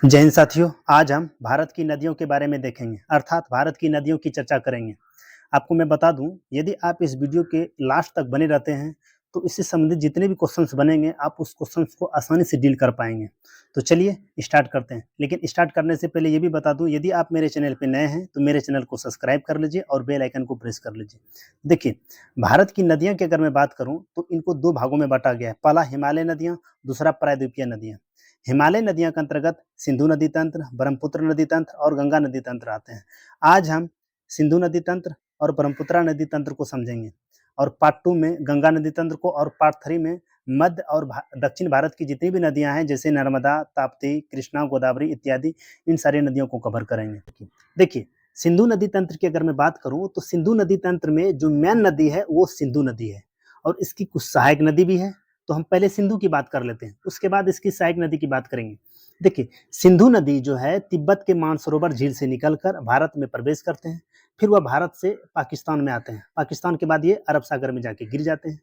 जय हिंद साथियों, आज हम भारत की नदियों के बारे में देखेंगे, अर्थात भारत की नदियों की चर्चा करेंगे। आपको मैं बता दूं, यदि आप इस वीडियो के लास्ट तक बने रहते हैं, तो इससे संबंधित जितने भी क्वेश्चंस बनेंगे, आप उस क्वेश्चंस को आसानी से डील कर पाएंगे। तो चलिए स्टार्ट करते हैं। लेकिन स्टार्ट करने से पहले ये भी बता दूं, यदि आप मेरे चैनल पर नए हैं, तो मेरे चैनल को सब्सक्राइब कर लीजिए और बेल आइकन को प्रेस कर लीजिए। देखिए, भारत की नदियाँ की अगर मैं बात करूँ, तो इनको दो भागों में बांटा गया है। पहला हिमालय नदियाँ, दूसरा प्रायद्वीपीय नदियाँ। हिमालय नदियों के अंतर्गत सिंधु नदी तंत्र, ब्रह्मपुत्र नदी तंत्र और गंगा नदी तंत्र आते हैं। आज हम सिंधु नदी तंत्र और ब्रह्मपुत्र नदी तंत्र को समझेंगे, और पार्ट 2 में गंगा नदी तंत्र को, और पार्ट 3 में मध्य और दक्षिण भारत की जितनी भी नदियां हैं, जैसे नर्मदा, ताप्ती, कृष्णा, गोदावरी इत्यादि, इन सारी नदियों को कवर करेंगे। देखिए, सिंधु नदी तंत्र की अगर मैं बात करूं, तो सिंधु नदी तंत्र में जो मेन नदी है वो सिंधु नदी है, और इसकी कुछ सहायक नदी भी है। तो हम पहले सिंधु की बात कर लेते हैं, उसके बाद इसकी सहायक नदी की बात करेंगे। देखिए, सिंधु नदी जो है तिब्बत के मानसरोवर झील से निकलकर भारत में प्रवेश करते हैं, फिर वह भारत से पाकिस्तान में आते हैं। पाकिस्तान के बाद ये अरब सागर में जाके गिर जाते हैं।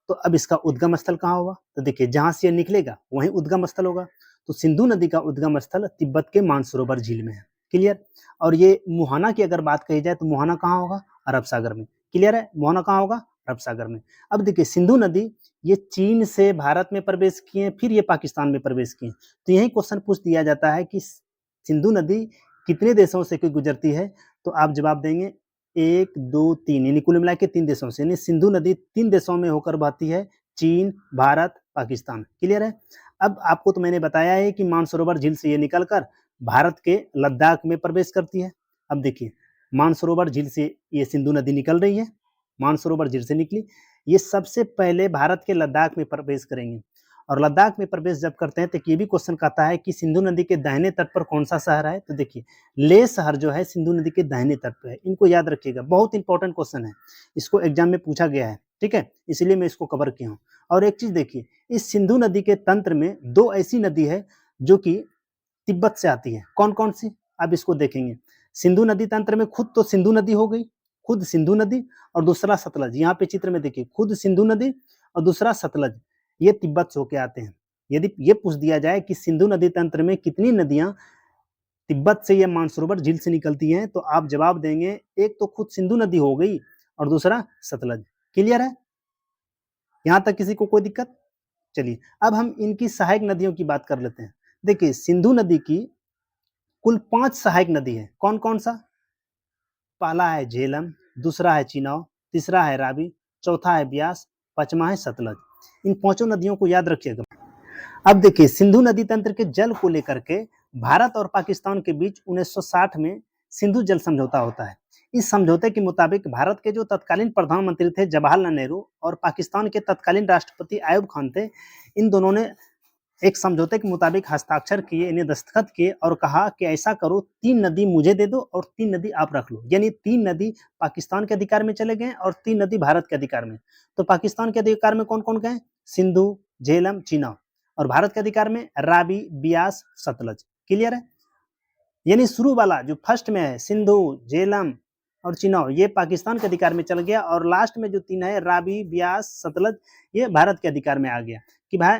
तो अब इसका उद्गम स्थल कहाँ होगा? तो देखिए, जहां से ये निकलेगा वहीं उद्गम स्थल होगा। तो सिंधु नदी का उद्गम स्थल तिब्बत के मानसरोवर झील में है। क्लियर? और ये मुहाना की अगर बात कही जाए, तो मुहाना कहाँ होगा? अरब सागर में। क्लियर है? मुहाना कहाँ होगा? अरब सागर में। अब देखिए, सिंधु नदी ये चीन से भारत में प्रवेश किए, फिर ये पाकिस्तान में प्रवेश किए। तो यही क्वेश्चन पूछ दिया जाता है कि सिंधु नदी कितने देशों से गुजरती है? तो आप जवाब देंगे 1, 2, 3, यानी कुल मिला के 3 देशों से। यानी सिंधु नदी 3 देशों में होकर बहती है, चीन, भारत, पाकिस्तान। क्लियर है? अब आपको तो मैंने बताया है कि मानसरोवर झील से ये निकलकर भारत के लद्दाख में प्रवेश करती है। अब देखिए, मानसरोवर झील से ये सिंधु नदी निकल रही है, मानसरोवर झील से निकली, ये सबसे पहले भारत के लद्दाख में प्रवेश करेंगे। और लद्दाख में प्रवेश जब करते हैं, तो ये भी क्वेश्चन कहता है कि सिंधु नदी के दाहिने तट पर कौन सा शहर है? तो देखिए, लेह शहर जो है सिंधु नदी के दाहिने तट पर है। इनको याद रखिएगा, बहुत इंपॉर्टेंट क्वेश्चन है, इसको एग्जाम में पूछा गया है। ठीक है, इसलिए मैं इसको कवर किया हूँ। और एक चीज देखिए, इस सिंधु नदी के तंत्र में 2 ऐसी नदी है जो कि तिब्बत से आती है। कौन कौन सी? अब इसको देखेंगे। सिंधु नदी तंत्र में खुद तो सिंधु नदी हो गई, खुद सिंधु नदी, और दूसरा सतलज। यहाँ पे चित्र में देखिए, खुद सिंधु नदी और दूसरा सतलज, ये तिब्बत से होके आते हैं। यदि ये पूछ दिया जाए कि सिंधु नदी तंत्र में कितनी नदियां तिब्बत से या मानसरोवर झील से निकलती हैं, तो आप जवाब देंगे, एक तो खुद सिंधु नदी हो गई और दूसरा सतलज। क्लियर है? यहां तक किसी को कोई दिक्कत? चलिए, अब हम इनकी सहायक नदियों की बात कर लेते हैं। देखिए, सिंधु नदी की कुल 5 सहायक नदी है। कौन कौन सा? पहला है झेलम, दूसरा है चिनाब, तीसरा है रावी, चौथा है ब्यास, पांचवा है सतलज। इन पांचों नदियों को याद रखिएगा। अब देखिए, सिंधु नदी तंत्र के जल को लेकर के भारत और पाकिस्तान के बीच 1960 में सिंधु जल समझौता होता है। इस समझौते के मुताबिक भारत के जो तत्कालीन प्रधानमंत्री थे जवाहरलाल नेहरू, और पाकिस्तान के तत्कालीन राष्ट्रपति आयूब खान थे, इन दोनों ने एक समझौते के मुताबिक हस्ताक्षर किए, इन्हें दस्तखत किए और कहा कि ऐसा करो, 3 नदी मुझे दे दो और 3 नदी आप रख लो। यानी 3 नदी पाकिस्तान के अधिकार में चले गए और 3 नदी भारत के अधिकार में। तो पाकिस्तान के अधिकार में कौन कौन गए? सिंधु, झेलम, चिनाब। और भारत के अधिकार में रावी, ब्यास, सतलज। क्लियर है? यानी शुरू वाला जो फर्स्ट में है सिंधु, झेलम और चिनाब, ये पाकिस्तान के अधिकार में चल गया, और लास्ट में जो 3 है रावी, ब्यास, सतलज, ये भारत के अधिकार में आ गया कि भाई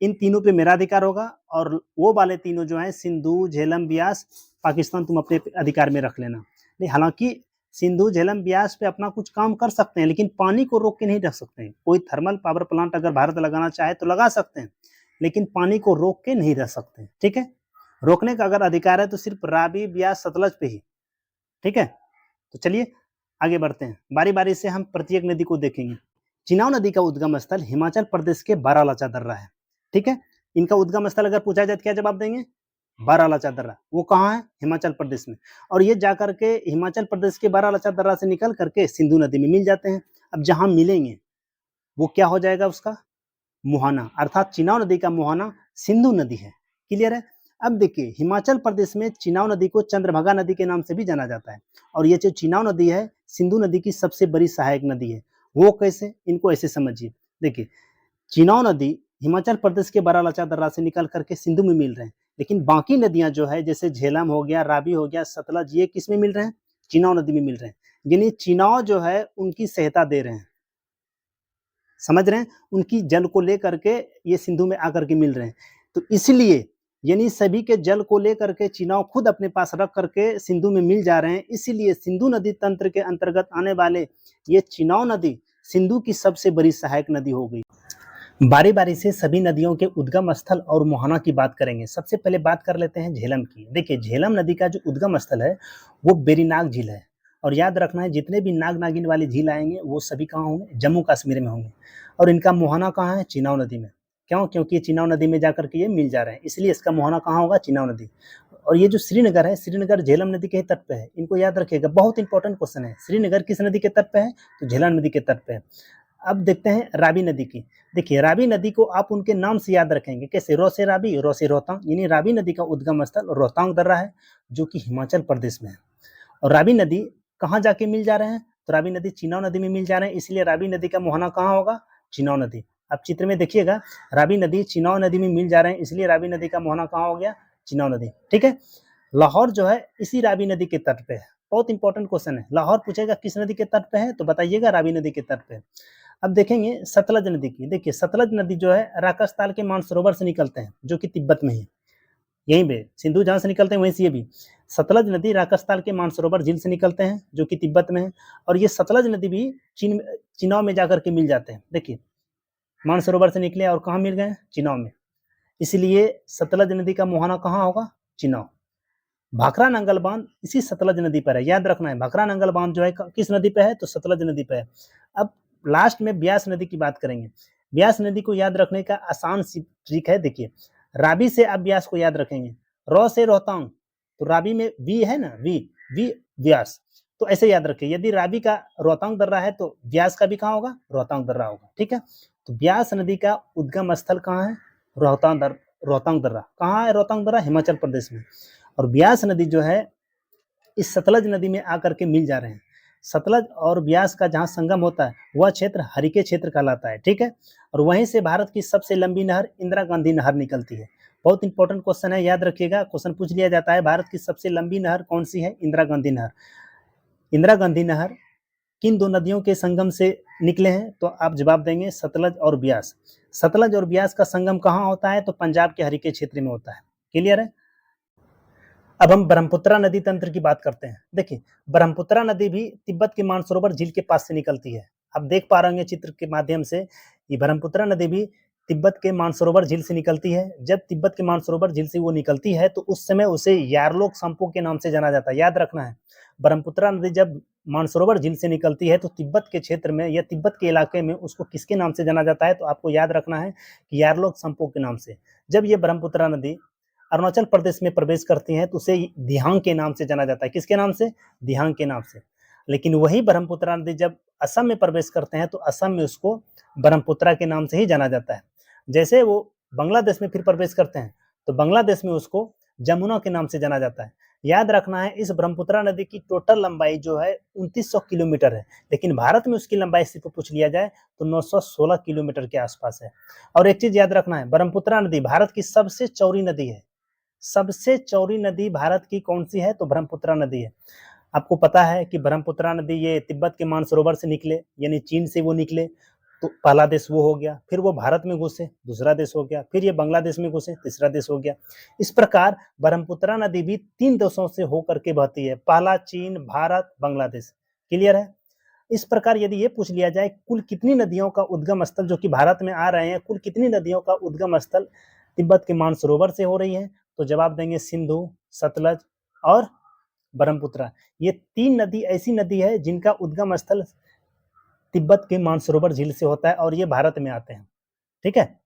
इन तीनों पे मेरा अधिकार होगा, और वो वाले तीनों जो हैं सिंधु, झेलम, ब्यास, पाकिस्तान तुम अपने अधिकार में रख लेना। नहीं, हालांकि सिंधु, झेलम, ब्यास पे अपना कुछ काम कर सकते हैं, लेकिन पानी को रोक के नहीं रख सकते हैं। कोई थर्मल पावर प्लांट अगर भारत लगाना चाहे तो लगा सकते हैं, लेकिन पानी को रोक के नहीं रख सकते। ठीक है? रोकने का अगर अधिकार है तो सिर्फ रावी, ब्यास, सतलज पे ही। ठीक है? तो चलिए आगे बढ़ते हैं, बारी बारी से हम प्रत्येक नदी को देखेंगे। चिनाब नदी का उद्गम स्थल हिमाचल प्रदेश के बारालाचा दर्रा है। ठीक है? इनका उद्गम स्थल अगर पूछा जाए तो क्या जवाब देंगे? बारालाचा दर्रा। वो कहाँ है? हिमाचल प्रदेश में। और ये जाकर के हिमाचल प्रदेश के बारालाचा दर्रा से निकल करके सिंधु नदी में मिल जाते हैं। अब जहां मिलेंगे वो क्या हो जाएगा? उसका मुहाना, अर्थात चिनाब नदी का मुहाना सिंधु नदी है। क्लियर है? अब देखिए, हिमाचल प्रदेश में चिनाब नदी को चंद्रभागा नदी के नाम से भी जाना जाता है, और ये जो चिनाब नदी है सिंधु नदी की सबसे बड़ी सहायक नदी है। वो कैसे? इनको ऐसे समझिए। देखिए, चिनाब नदी हिमाचल प्रदेश के बारालाचा दर्रा से निकल करके सिंधु में मिल रहे हैं, लेकिन बाकी नदियां जो है जैसे झेलम हो गया, रावी हो गया, सतलज, ये किस में मिल रहे हैं? चिनाब नदी में मिल रहे हैं। यानी चिनाब जो है उनकी सहायता दे रहे हैं। समझ रहे हैं? उनकी जल को लेकर के ये सिंधु में आकर के मिल रहे हैं। तो इसलिए यानी सभी के जल को लेकर के चुनाव खुद अपने पास रख करके सिंधु में मिल जा रहे हैं। इसीलिए सिंधु नदी तंत्र के अंतर्गत आने वाले ये चिनाव नदी सिंधु की सबसे बड़ी सहायक नदी हो गई। बारी बारी से सभी नदियों के उद्गम स्थल और मुहाना की बात करेंगे। सबसे पहले बात कर लेते हैं झेलम की। देखिए, झेलम नदी का जो उद्गम स्थल है वो बेरीनाग झील है। और याद रखना है, जितने भी नाग नागिन वाली झील आएंगे वो सभी कहाँ होंगे? जम्मू कश्मीर में होंगे। और इनका मुहाना कहाँ है? चिनाव नदी में। क्यों? क्योंकि चिनाव नदी में जाकर के ये मिल जा रहे हैं, इसलिए इसका मुहाना कहाँ होगा? चिनाव नदी। और ये जो श्रीनगर है, श्रीनगर झेलम नदी के ही तट पे है। इनको याद रखिएगा, बहुत इंपॉर्टेंट क्वेश्चन है। श्रीनगर किस नदी के तट पे है? तो झेलम नदी के तट पे है। अब देखते हैं रावी नदी की। देखिए, रावी नदी को आप उनके नाम से याद रखेंगे। कैसे? रो से रावी, रो से रोहतांग, यानी रावी नदी का उद्गम स्थल रोहतांग दर्रा है, जो कि हिमाचल प्रदेश में है। और रावी नदी कहाँ जाके मिल जा रहे हैं? तो रावी नदी चिनाव नदी में मिल जा रहे हैं, इसलिए रावी नदी का मुहाना कहाँ होगा? चिनाव नदी। आप चित्र में देखिएगा, रावी नदी चिनाव नदी में मिल जा रहे हैं, इसलिए रावी नदी का मुहाना कहाँ हो गया? चिनाव नदी। ठीक है। लाहौर जो है इसी रावी नदी के तट पे है। बहुत इंपॉर्टेंट क्वेश्चन है। लाहौर पूछेगा किस नदी के तट पे है, तो बताइएगा रावी नदी के तट पे। अब देखेंगे सतलज नदी की। देखिए, सतलज नदी जो है राकसताल के मानसरोवर से निकलते हैं, जो कि तिब्बत में है। यहीं पे सिंधु जहाँ से निकलते हैं वहीं से ये भी सतलज नदी राकसताल के मानसरोवर झील से निकलते हैं, जो कि तिब्बत में है। और ये सतलज नदी भी चिनाव में जाकर के मिल जाते हैं। देखिए, मानसरोवर से निकले और कहाँ मिल गए? चिनाव में। इसलिए सतलज नदी का मुहाना कहाँ होगा? चिनाव। भाखरा नंगल बांध इसी सतलज नदी पर है, याद रखना है। भाखरा नंगल बांध जो है किस नदी पे है? तो सतलज नदी पे है। अब लास्ट में ब्यास नदी की बात करेंगे। ब्यास नदी को याद रखने का आसान सी ट्रिक है। देखिए, रावी से आप ब्यास को याद रखेंगे। रो से रोहतांग, तो रावी में वी है ना, वी वी व्यास, तो ऐसे याद रखिए। यदि रावी का रोहतांग दर्रा है तो व्यास का भी कहाँ होगा? रोहतांग दर्रा होगा। ठीक है। तो ब्यास नदी का उद्गम स्थल कहाँ है? रोहतांग दर्रा। कहाँ है रोहतांग दर्रा? हिमाचल प्रदेश में। और ब्यास नदी जो है इस सतलज नदी में आकर के मिल जा रहे हैं। सतलज और ब्यास का जहाँ संगम होता है वह क्षेत्र हरिके क्षेत्र कहलाता है। ठीक है। और वहीं से भारत की सबसे लंबी नहर इंदिरा गांधी नहर निकलती है। बहुत इंपॉर्टेंट क्वेश्चन है, याद रखिएगा। क्वेश्चन पूछ लिया जाता है, भारत की सबसे लंबी नहर कौन सी है? इंदिरा गांधी नहर। इंदिरा गांधी नहर किन दो नदियों के संगम से निकले हैं? तो आप जवाब देंगे सतलज और ब्यास। सतलज और ब्यास का संगम कहाँ होता है? तो पंजाब के हरिके क्षेत्र में होता है। क्लियर है। अब हम ब्रह्मपुत्रा नदी तंत्र की बात करते हैं। देखिए, ब्रह्मपुत्रा नदी भी तिब्बत के मानसरोवर झील के पास से निकलती है। आप देख पा रहे हैं चित्र के माध्यम से, ये ब्रह्मपुत्रा नदी भी तिब्बत के मानसरोवर झील से निकलती है। जब तिब्बत के मानसरोवर झील से वो निकलती है तो उस समय उसे यारलोक संपो के नाम से जाना जाता है। याद रखना है, ब्रह्मपुत्रा नदी जब मानसरोवर झील से निकलती है तो तिब्बत के क्षेत्र में या तिब्बत के इलाके में उसको किसके नाम से जाना जाता है? तो आपको याद रखना है कि यारलोक संपो के नाम से। जब ये ब्रह्मपुत्रा नदी अरुणाचल प्रदेश में प्रवेश करती हैं तो उसे दिहांग के नाम से जाना जाता है। किसके नाम से? दिहांग के नाम से। लेकिन वही ब्रह्मपुत्रा नदी जब असम में प्रवेश करते हैं तो असम में उसको ब्रह्मपुत्रा के नाम से ही जाना जाता है। जैसे वो बांग्लादेश में फिर प्रवेश करते हैं तो बांग्लादेश में उसको जमुना के नाम से जाना जाता है। याद रखना है, इस ब्रह्मपुत्रा नदी की टोटल लंबाई जो है 2900 किलोमीटर है, लेकिन भारत में उसकी लंबाई सिर्फ पूछ लिया जाए तो 916 किलोमीटर के आसपास है। और एक चीज याद रखना है, ब्रह्मपुत्रा नदी भारत की सबसे चौड़ी नदी है। सबसे चौड़ी नदी भारत की कौन सी है? तो ब्रह्मपुत्रा नदी है। आपको पता है कि ब्रह्मपुत्रा नदी ये तिब्बत के मानसरोवर से निकले, यानी चीन से वो निकले, तो पहला देश वो हो गया। फिर वो भारत में घुसे, दूसरा देश हो गया। फिर ये बांग्लादेश में घुसे, तीसरा देश हो गया। इस प्रकार ब्रह्मपुत्रा नदी भी 3 देशों से होकर के बहती है, पहला चीन, भारत, बांग्लादेश। क्लियर है। इस प्रकार यदि ये पूछ लिया जाए कुल कितनी नदियों का उद्गम स्थल जो कि भारत में आ रहे हैं, कुल कितनी नदियों का उद्गम स्थल तिब्बत के मानसरोवर से हो रही है, तो जवाब देंगे सिंधु, सतलज और ब्रह्मपुत्रा। ये 3 नदी ऐसी नदी है जिनका उद्गम स्थल तिब्बत के मानसरोवर झील से होता है और ये भारत में आते हैं। ठीक है।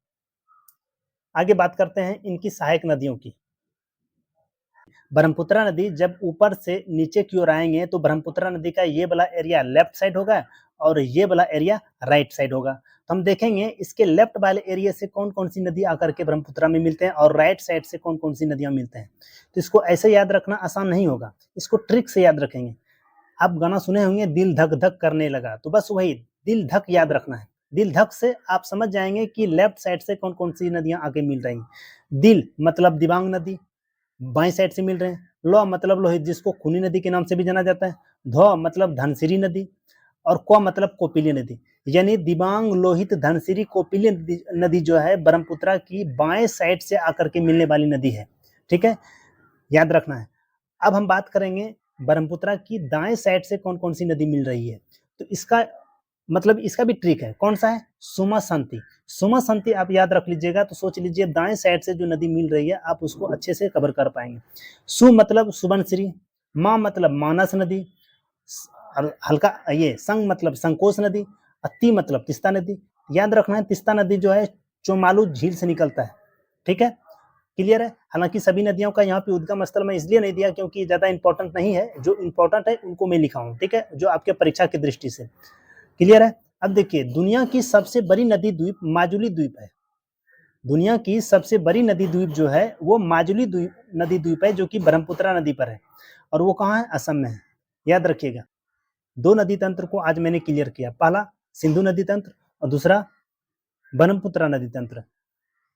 आगे बात करते हैं इनकी सहायक नदियों की। ब्रह्मपुत्रा नदी जब ऊपर से नीचे की ओर आएंगे तो ब्रह्मपुत्रा नदी का ये वाला एरिया लेफ्ट साइड होगा और ये वाला एरिया राइट साइड होगा। तो हम देखेंगे इसके लेफ्ट वाले एरिया से कौन कौन सी नदी आकर के ब्रह्मपुत्रा में मिलते हैं और राइट साइड से कौन कौन सी नदियां मिलते हैं। तो इसको ऐसे याद रखना आसान नहीं होगा, इसको ट्रिक से याद रखेंगे। आप गाना सुने होंगे, दिल धक धक करने लगा, तो बस वही दिल धक याद रखना है। दिल धक से आप समझ जाएंगे कि लेफ्ट साइड से कौन कौन सी नदियां आके मिल रही हैं। दिल मतलब दिबांग नदी बाएं साइड से मिल रहे हैं। लो मतलब लोहित, जिसको खूनी नदी के नाम से भी जाना जाता है। धो मतलब धनसिरी नदी और को मतलब कोपिली नदी। यानी दिबांग, लोहित, धनसिरी, कोपिली नदी जो है ब्रह्मपुत्रा की बाएं साइड से आकर के मिलने वाली नदी है। ठीक है, याद रखना है। अब हम बात करेंगे ब्रह्मपुत्रा की दाएं साइड से कौन कौन सी नदी मिल रही है। तो इसका मतलब इसका भी ट्रिक है। कौन सा है? सुमसंती। सुमसंती आप याद रख लीजिएगा। तो सोच लीजिए दाएं साइड से जो नदी मिल रही है आप उसको अच्छे से कवर कर पाएंगे। सु मतलब सुबनसिरी, मा मतलब मानस नदी, हल्का ये संग मतलब संकोच नदी, अति मतलब तिस्ता नदी। याद रखना है तिस्ता नदी जो है चोमालू झील से निकलता है। ठीक है, क्लियर है। हालांकि सभी नदियों का यहाँ पे उद्गम स्थल मैं इसलिए नहीं दिया क्योंकि ज्यादा इंपॉर्टेंट नहीं है, जो इंपॉर्टेंट है उनको मैं लिखा हूँ। ठीक है, जो आपके परीक्षा की दृष्टि से क्लियर है। अब देखिए दुनिया की सबसे बड़ी नदी द्वीप माजुली द्वीप है। दुनिया की सबसे बड़ी नदी द्वीप जो है वो माजुली नदी द्वीप है, जो कि ब्रह्मपुत्रा नदी पर है। और वो कहाँ है? असम में है। याद रखिएगा, दो नदी तंत्र को आज मैंने क्लियर किया। पहला सिंधु नदी तंत्र और दूसरा ब्रह्मपुत्रा नदी तंत्र।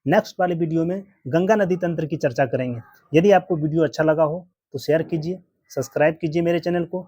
नेक्स्ट वाले वीडियो में गंगा नदी तंत्र की चर्चा करेंगे। यदि आपको वीडियो अच्छा लगा हो तो शेयर कीजिए, सब्सक्राइब कीजिए मेरे चैनल को।